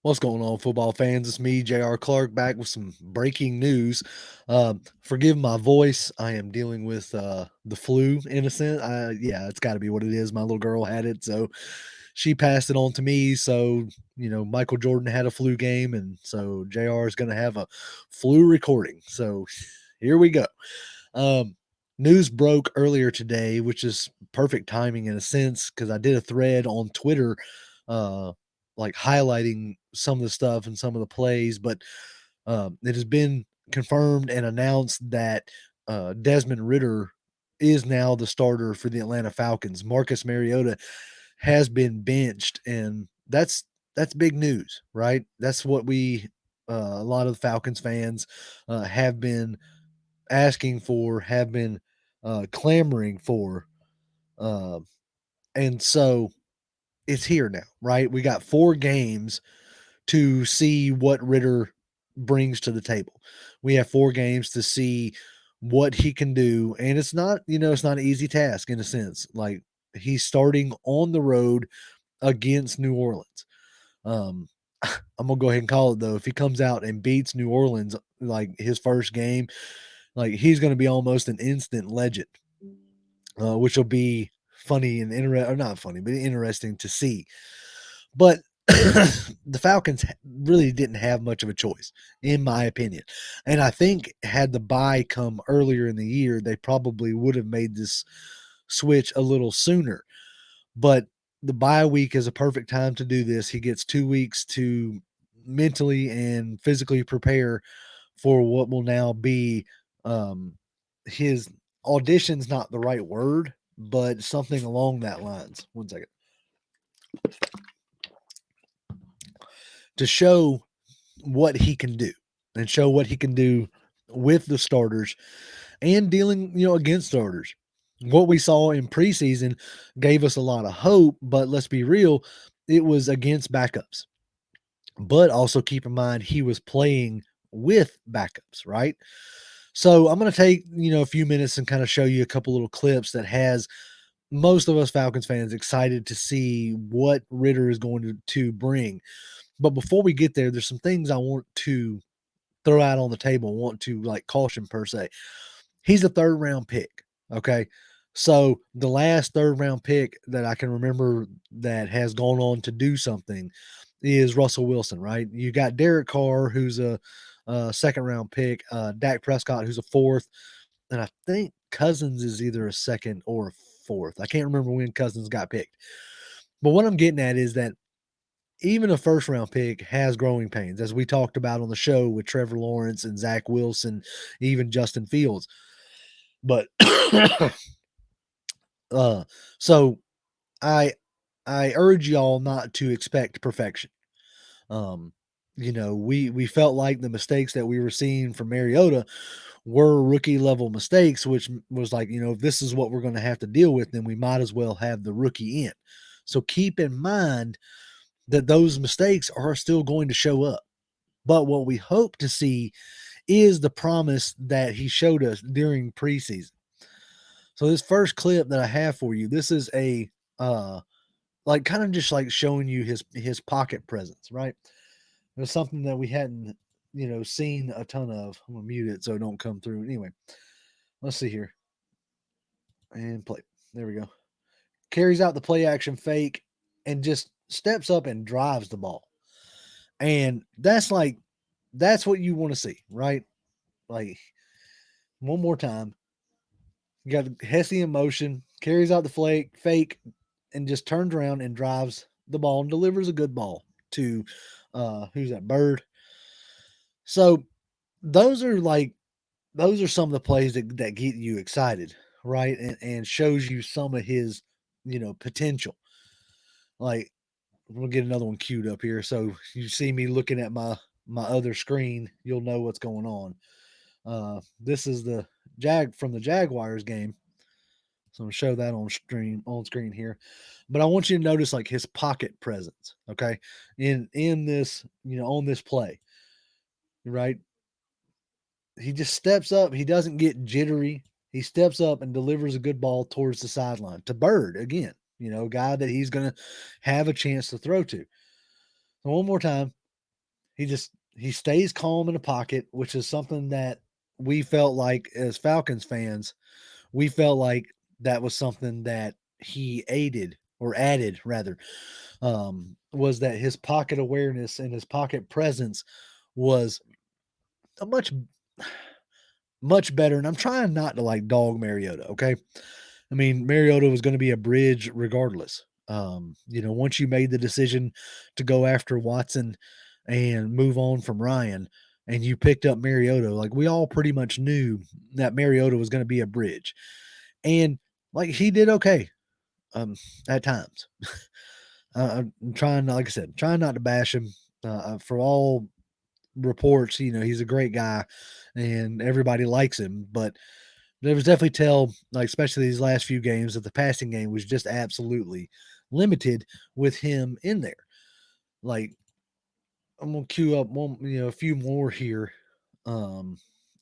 What's going on, football fans? It's me, J.R. Clark, back with some breaking news. Forgive my voice. I am dealing with the flu, in a sense. Yeah, it's got to be what it is. My little girl had it, so she passed it on to me. So, Michael Jordan had a flu game, and so JR is going to have a flu recording. So, here we go. Um, News broke earlier today, which is perfect timing in a sense because I did a thread on Twitter, uh, like highlighting some of the stuff and some of the plays, but it has been confirmed and announced that Desmond Ridder is now the starter for the Atlanta Falcons. Marcus Mariota has been benched, and that's big news, right? That's what we a lot of the Falcons fans have been asking for, have been clamoring for. Uh, and so it's here now, right? We got 4 games to see what Ritter brings to the table. We have 4 games to see what he can do. And it's not an easy task in a sense. Like he's starting on the road against New Orleans. Um, I'm gonna go ahead and call it though. If he comes out and beats New Orleans like his first game, like he's going to be almost an instant legend, which will be funny and or not funny, but interesting to see. But the Falcons really didn't have much of a choice, in my opinion. And I think had the bye come earlier in the year, they probably would have made this switch a little sooner. But the bye week is a perfect time to do this. He gets 2 weeks to mentally and physically prepare for what will now be um, his audition's not the right word, but something along that lines. One second. To show what he can do and show what he can do with the starters and dealing, against starters. What we saw in preseason gave us a lot of hope, but let's be real, it was against backups. But also keep in mind he was playing with backups, right? So I'm going to take, a few minutes and kind of show you a couple little clips that has most of us Falcons fans excited to see what Ritter is going to bring. But before we get there, there's some things I want to throw out on the table, want to like caution per se. He's a third round pick. Okay. So the last third round pick that I can remember that has gone on to do something is Russell Wilson, right? You got Derek Carr, who's a second round pick, Dak Prescott, who's a fourth, and I think Cousins is either a second or a fourth. I can't remember when Cousins got picked. But what I'm getting at is that even a first round pick has growing pains, as we talked about on the show with Trevor Lawrence and Zach Wilson, even Justin Fields. But uh, so I I urge y'all not to expect perfection. Um, we felt like the mistakes that we were seeing from Mariota were rookie level mistakes, which was like, if this is what we're going to have to deal with, then we might as well have the rookie in. So keep in mind that those mistakes are still going to show up. But what we hope to see is the promise that he showed us during preseason. So this first clip that I have for you, this is a like kind of just like showing you his pocket presence, right? It was something that we hadn't, seen a ton of. I'm gonna mute it so it don't come through. Anyway, let's see here. And play. There we go. Carries out the play action fake and just steps up and drives the ball. And that's what you want to see, right? Like one more time. You got Hesse in motion, carries out the fake, and just turns around and drives the ball and delivers a good ball to who's that? Bird. So those are like those are some of the plays that get you excited, right? And shows you some of his, potential. Like we'll get another one queued up here. So you see me looking at my other screen, you'll know what's going on. This is the from the Jaguars game. So I'm gonna show that on screen here. But I want you to notice like his pocket presence, okay? In this, on this play, right? He just steps up. He doesn't get jittery. He steps up and delivers a good ball towards the sideline to Bird again, a guy that he's going to have a chance to throw to. So one more time. he stays calm in the pocket, which is something that we felt like as Falcons fans, we felt like that was something that he aided or added rather, was that his pocket awareness and his pocket presence was a much better. And I'm trying not to like dog Mariota. Okay. I mean, Mariota was going to be a bridge regardless. Once you made the decision to go after Watson and move on from Ryan and you picked up Mariota, like we all pretty much knew that Mariota was going to be a bridge. And like he did okay at times. I'm trying, like I said, trying not to bash him. For all reports, he's a great guy and everybody likes him, but there was definitely like especially these last few games, that the passing game was just absolutely limited with him in there. Like I'm gonna queue up a few more here,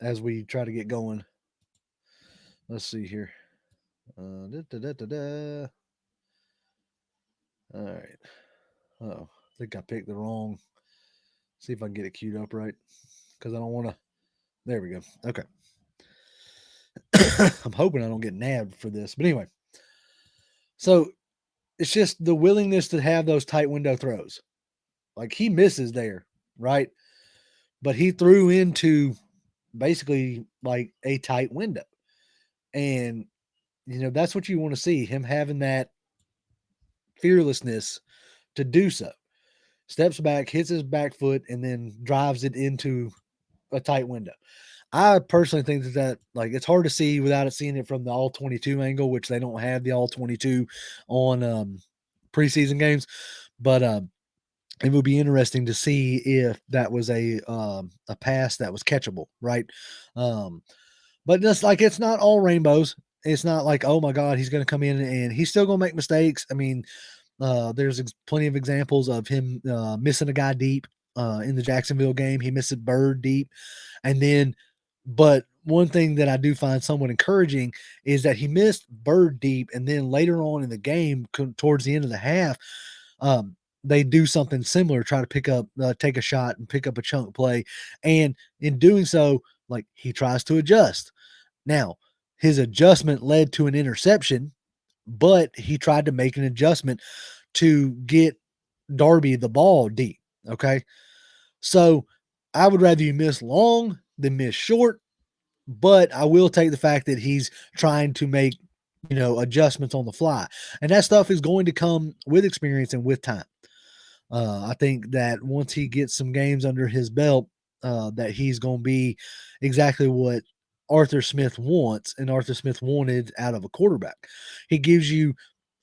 as we try to get going. Let's see here. Da, da, da, da, da. All right. Oh, I think I picked the wrong. See if I can get it queued up right, because I don't want to. There we go. Okay. I'm hoping I don't get nabbed for this, but anyway. So it's just the willingness to have those tight window throws. Like he misses there, right? But he threw into basically like a tight window. And that's what you want to see, him having that fearlessness to do so. Steps back, hits his back foot, and then drives it into a tight window. I personally think that like it's hard to see without seeing it from the all 22 angle, which they don't have the all 22 on preseason games. But it would be interesting to see if that was a pass that was catchable, right? Um, but just like it's not all rainbows. It's not like, oh my God, he's going to come in and he's still going to make mistakes. I mean, there's plenty of examples of him missing a guy deep in the Jacksonville game. He missed a bird deep, and then, but one thing that I do find somewhat encouraging is that he missed bird deep, and then later on in the game, towards the end of the half, um, they do something similar, try to take a shot and pick up a chunk play. And in doing so, like he tries to adjust. Now, his adjustment led to an interception, but he tried to make an adjustment to get Darby the ball deep. Okay. So I would rather you miss long than miss short, but I will take the fact that he's trying to make, adjustments on the fly. And that stuff is going to come with experience and with time. I think that once he gets some games under his belt, that he's going to be exactly what Arthur Smith wants and Arthur Smith wanted out of a quarterback. He gives you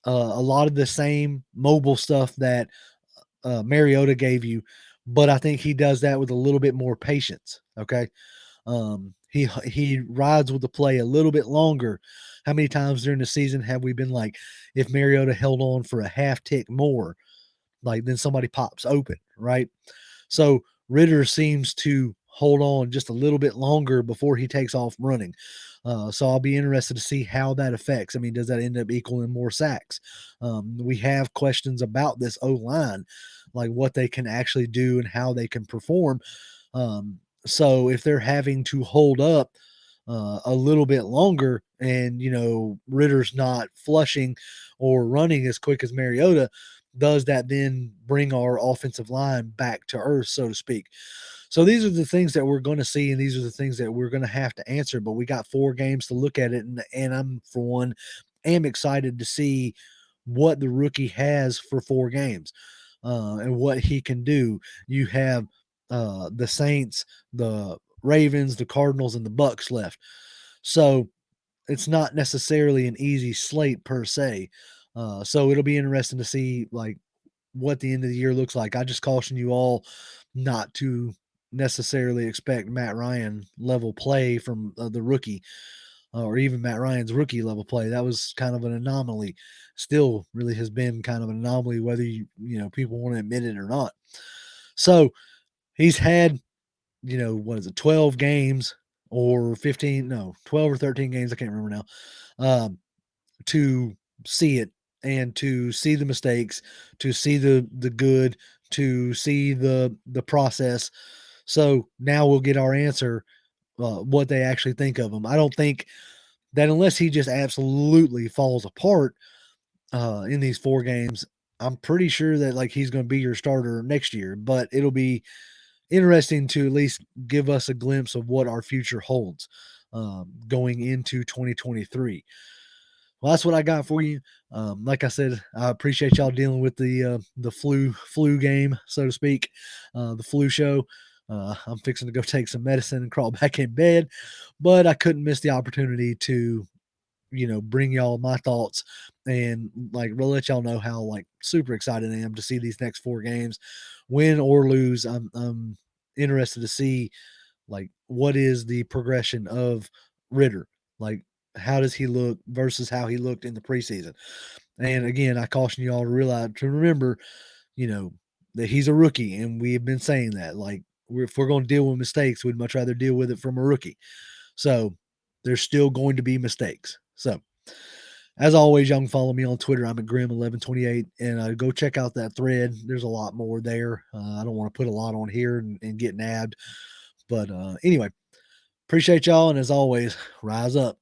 a lot of the same mobile stuff that Mariota gave you, but I think he does that with a little bit more patience. Okay. He rides with the play a little bit longer. How many times during the season have we been like, if Mariota held on for a half tick more, like then somebody pops open, right? So Ridder seems to hold on just a little bit longer before he takes off running. So I'll be interested to see how that affects. I mean, does that end up equaling more sacks? We have questions about this O line, like what they can actually do and how they can perform. So if they're having to hold up a little bit longer and, Ritter's not flushing or running as quick as Mariota, does that then bring our offensive line back to earth, so to speak? So these are the things that we're going to see, and these are the things that we're going to have to answer. But we got 4 games to look at it, and I'm, for one, am excited to see what the rookie has for 4 games and what he can do. You have the Saints, the Ravens, the Cardinals, and the Bucks left. So it's not necessarily an easy slate per se. So it'll be interesting to see like what the end of the year looks like. I just caution you all not to necessarily expect Matt Ryan level play from the rookie, or even Matt Ryan's rookie level play. That was kind of an anomaly. Still, really has been kind of an anomaly, whether people want to admit it or not. So he's had, what is it, 12 games or 15? No, 12 or 13 games. I can't remember now. To see it and to see the mistakes, to see the good, to see the process. So now we'll get our answer, what they actually think of him. I don't think that unless he just absolutely falls apart in these 4 games, I'm pretty sure that like he's going to be your starter next year. But it'll be interesting to at least give us a glimpse of what our future holds going into 2023. Well, that's what I got for you. Like I said, I appreciate y'all dealing with the flu game, so to speak, the flu show. I'm fixing to go take some medicine and crawl back in bed, but I couldn't miss the opportunity to bring y'all my thoughts and like really let y'all know how like super excited I am to see these next 4 games, win or lose. I'm interested to see like what is the progression of Ritter, like how does he look versus how he looked in the preseason. And again, I caution you all to realize to remember, you know, that he's a rookie, and we have been saying that like if we're going to deal with mistakes, we'd much rather deal with it from a rookie. So there's still going to be mistakes. So as always, y'all can follow me on Twitter. I'm at Grim1128, and go check out that thread. There's a lot more there. I don't want to put a lot on here and get nabbed, but anyway, appreciate y'all, and as always, rise up.